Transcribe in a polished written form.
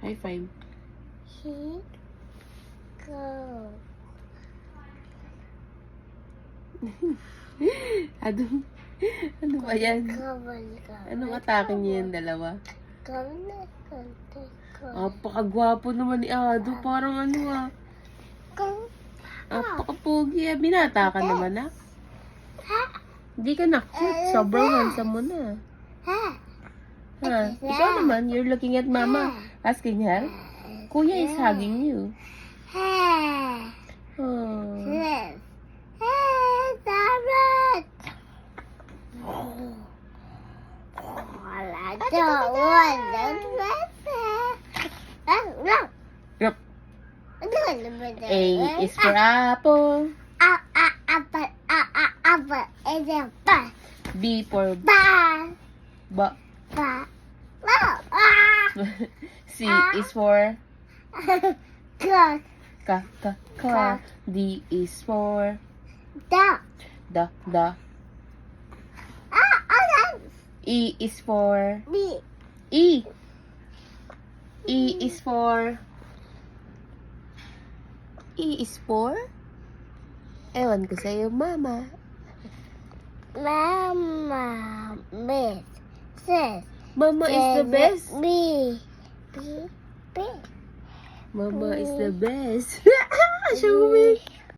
High five. He go. Ano ba yan? Kawal ka. Anong atake niya yung dalawa? Kawal na kante ko. Napakagwapo naman ni Ado. Parang ano ah. Kung Napakapogi ah. Binata ka naman ah. Hindi ka na cute. Sobrang handsome mo na. Ikaw naman, you're looking at mama. Asking her, Kuya is hugging you. Oh. Yes. Dapat. Wala daw. Yup. Ano naman A is for apple. Apa. Ito pa. B for Ba. ba. Ba. C is for Ka. ka. D is for Da. da. E is for Bi. E. E is for ewan ko sa'yo, mama. Mama. Miss. Sis. Mama is the best. B. B. Mama is the best. Show me.